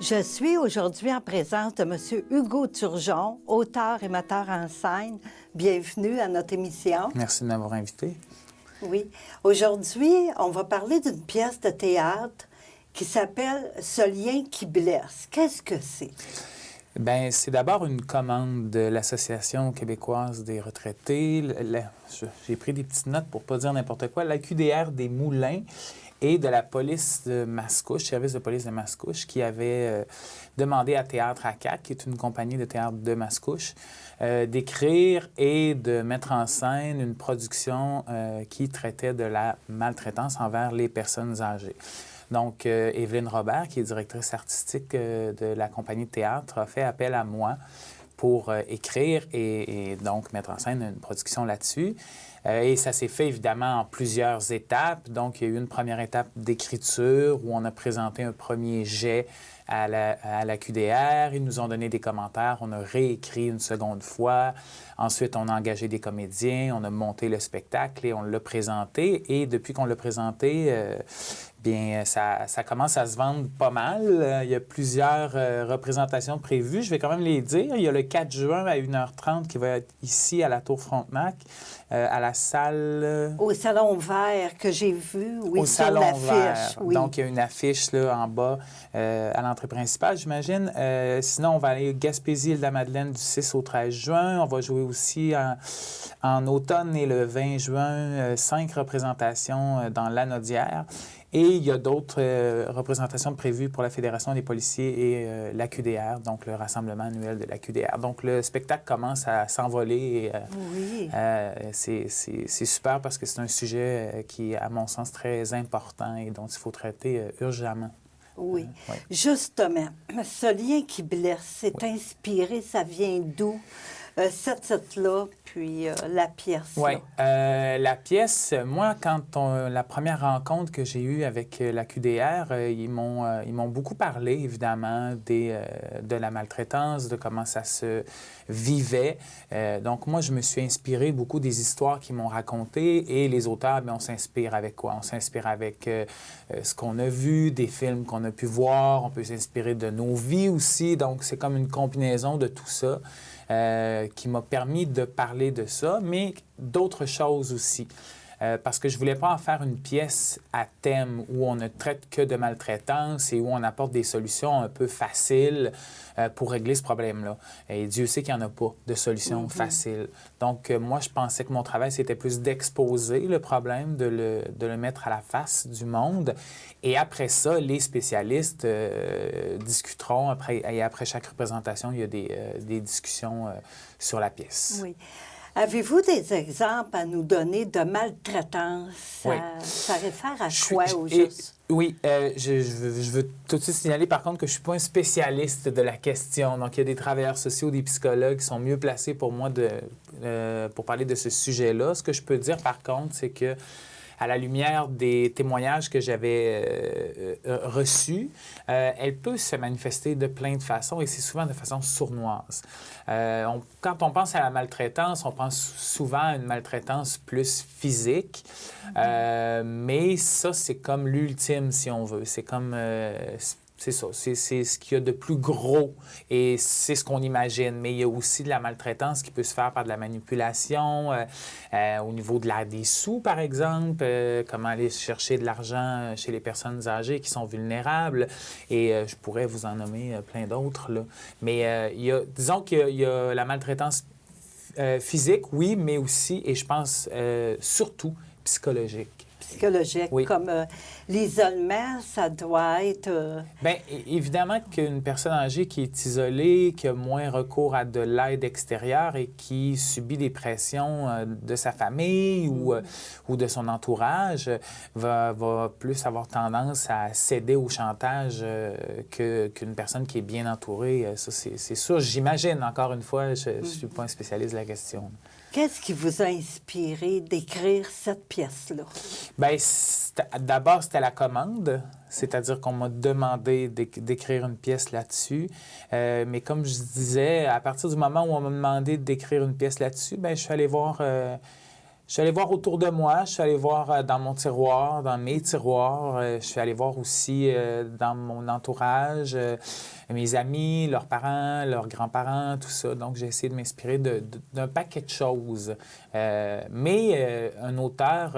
Je suis aujourd'hui en présence de M. Hugo Turgeon, auteur et metteur en scène. Bienvenue à notre émission. Merci de m'avoir invité. Oui. Aujourd'hui, on va parler d'une pièce de théâtre qui s'appelle « Ce lien qui blesse ». Qu'est-ce que c'est? Bien, c'est d'abord une commande de l'Association québécoise des retraités. J'ai pris des petites notes pour ne pas dire n'importe quoi. L'AQDR des Moulins et de la police de Mascouche, service de police de Mascouche, qui avait demandé à Théâtre ACAC, qui est une compagnie de théâtre de Mascouche, d'écrire et de mettre en scène une production qui traitait de la maltraitance envers les personnes âgées. Donc, Évelyne Robert, qui est directrice artistique de la compagnie de théâtre, a fait appel à moi pour écrire et donc mettre en scène une production là-dessus. Et ça s'est fait évidemment en plusieurs étapes. Donc, il y a eu une première étape d'écriture où on a présenté un premier jet à la QDR. Ils nous ont donné des commentaires. On a réécrit une seconde fois. Ensuite, on a engagé des comédiens. On a monté le spectacle et on l'a présenté. Et depuis qu'on l'a présenté, bien, ça commence à se vendre pas mal. Il y a plusieurs représentations prévues. Je vais quand même les dire. Il y a le 4 juin à 1h30 qui va être ici à la Tour Frontenac, à la salle... Au Salon Vert que j'ai vu, oui, au sur Salon l'affiche. Vert. Oui. Donc, il y a une affiche là, en bas à l'entrée principale, j'imagine. Sinon, on va aller à Gaspésie, Île-de-la-Madeleine du 6 au 13 juin. On va jouer aussi en automne et le 20 juin, 5 représentations dans l'Anaudière. Et il y a d'autres représentations prévues pour la Fédération des policiers et l'AQDR, donc le rassemblement annuel de l'AQDR. Donc, le spectacle commence à s'envoler. Oui. C'est super parce que c'est un sujet qui est, à mon sens, très important et dont il faut traiter urgemment. Oui. Oui. Justement, ce lien qui blesse, c'est inspiré, ça vient d'où? Cette titre-là, puis la pièce. Oui. La pièce, moi, la première rencontre que j'ai eue avec la QDR, ils m'ont beaucoup parlé, évidemment, de la maltraitance, de comment ça se vivait. Donc, moi, je me suis inspiré beaucoup des histoires qu'ils m'ont racontées et les auteurs, bien, on s'inspire avec quoi? On s'inspire avec ce qu'on a vu, des films qu'on a pu voir, on peut s'inspirer de nos vies aussi. Donc, c'est comme une combinaison de tout ça. Qui m'a permis de parler de ça, mais d'autres choses aussi. Parce que je ne voulais pas en faire une pièce à thème où on ne traite que de maltraitance et où on apporte des solutions un peu faciles pour régler ce problème-là. Et Dieu sait qu'il n'y en a pas de solution facile. Donc, moi, je pensais que mon travail, c'était plus d'exposer le problème, de le mettre à la face du monde. Et après ça, les spécialistes discuteront. Après chaque représentation, il y a des discussions sur la pièce. Oui. Avez-vous des exemples à nous donner de maltraitance? Oui. Ça réfère à quoi au juste? Oui, je veux tout de suite signaler par contre que je ne suis pas un spécialiste de la question. Donc, il y a des travailleurs sociaux, des psychologues qui sont mieux placés pour moi pour parler de ce sujet-là. Ce que je peux dire par contre, c'est que à la lumière des témoignages que j'avais reçus, elle peut se manifester de plein de façons et c'est souvent de façon sournoise. Quand on pense à la maltraitance, on pense souvent à une maltraitance plus physique, mais ça, c'est comme l'ultime, si on veut. C'est comme... c'est ça, c'est ce qu'il y a de plus gros et c'est ce qu'on imagine. Mais il y a aussi de la maltraitance qui peut se faire par de la manipulation, au niveau des sous, par exemple, comment aller chercher de l'argent chez les personnes âgées qui sont vulnérables. Et je pourrais vous en nommer plein d'autres, là. Mais disons qu'il y a la maltraitance physique, oui, mais aussi, et je pense surtout, psychologique. Psychologique, oui. Comme l'isolement, ça doit être... Bien, évidemment qu'une personne âgée qui est isolée, qui a moins recours à de l'aide extérieure et qui subit des pressions de sa famille ou de son entourage va plus avoir tendance à céder au chantage qu'une personne qui est bien entourée. Ça, c'est sûr. J'imagine, encore une fois, je ne suis pas un spécialiste de la question. Qu'est-ce qui vous a inspiré d'écrire cette pièce-là? Bien, d'abord, c'était la commande, c'est-à-dire qu'on m'a demandé d'écrire une pièce là-dessus. Mais comme je disais, à partir du moment où on m'a demandé d'écrire une pièce là-dessus, bien, je suis allé voir Je suis allé voir autour de moi, je suis allé voir dans mon tiroir, dans mes tiroirs, je suis allé voir aussi dans mon entourage, mes amis, leurs parents, leurs grands-parents, tout ça. Donc, j'ai essayé de m'inspirer d'un paquet de choses. Mais un auteur,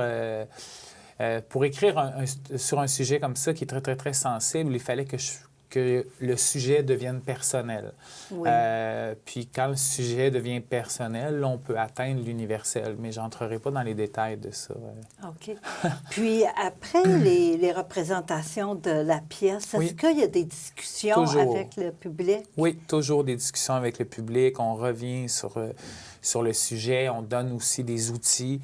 pour écrire sur un sujet comme ça qui est très, très, très sensible, il fallait que le sujet devienne personnel. Oui. Puis quand le sujet devient personnel, là, on peut atteindre l'universel, mais je n'entrerai pas dans les détails de ça. OK. Puis après les représentations de la pièce, est-ce qu'il y a des discussions avec le public? Oui, toujours des discussions avec le public. On revient sur le sujet. On donne aussi des outils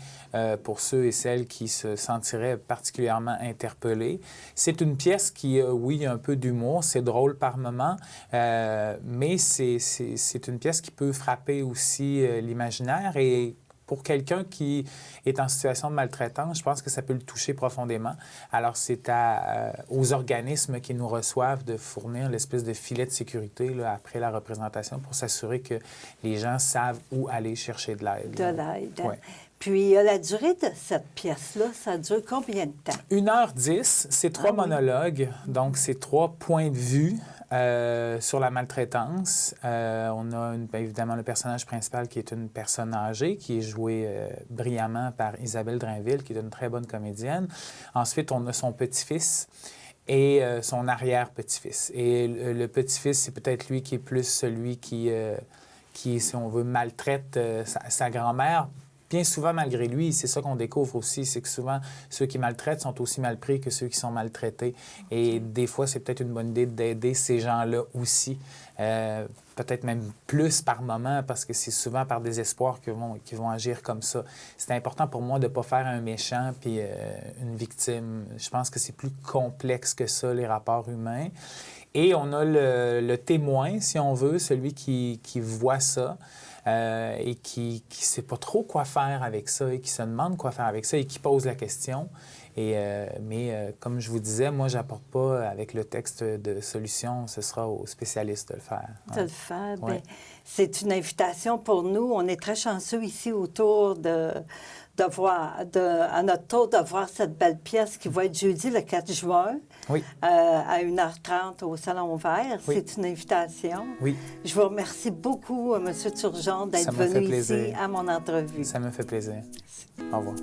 pour ceux et celles qui se sentiraient particulièrement interpellés. C'est une pièce qui, oui, a un peu d'humour. C'est drôle par moments, mais c'est une pièce qui peut frapper aussi l'imaginaire. Et pour quelqu'un qui est en situation de maltraitance, je pense que ça peut le toucher profondément. Alors, c'est aux organismes qui nous reçoivent de fournir l'espèce de filet de sécurité là, après la représentation pour s'assurer que les gens savent où aller chercher de l'aide. De l'aide. Ouais. Puis, la durée de cette pièce-là, ça dure combien de temps? 1h10, c'est 3 monologues, donc c'est 3 points de vue sur la maltraitance. On a évidemment le personnage principal qui est une personne âgée, qui est jouée brillamment par Isabelle Drainville, qui est une très bonne comédienne. Ensuite, on a son petit-fils et son arrière-petit-fils. Et le petit-fils, c'est peut-être lui qui est plus celui qui si on veut, maltraite sa grand-mère. Bien souvent, malgré lui, c'est ça qu'on découvre aussi, c'est que souvent, ceux qui maltraitent sont aussi mal pris que ceux qui sont maltraités. Et des fois, c'est peut-être une bonne idée d'aider ces gens-là aussi, peut-être même plus par moment, parce que c'est souvent par désespoir qu'ils vont agir comme ça. C'est important pour moi de ne pas faire un méchant puis une victime. Je pense que c'est plus complexe que ça, les rapports humains. Et on a le témoin, si on veut, celui qui voit ça. Et qui ne sait pas trop quoi faire avec ça et qui se demande quoi faire avec ça et qui pose la question. Mais comme je vous disais, moi, je n'apporte pas avec le texte de solution. Ce sera aux spécialistes de le faire. De le faire. Ouais. Bien, c'est une invitation pour nous. On est très chanceux ici autour à notre tour de voir cette belle pièce qui va être jeudi le 4 juin Oui. À 1h30 au Salon Vert. Oui. C'est une invitation. Oui. Je vous remercie beaucoup, M. Turgeon, d'être venu ici à mon entrevue. Ça me fait plaisir. Au revoir.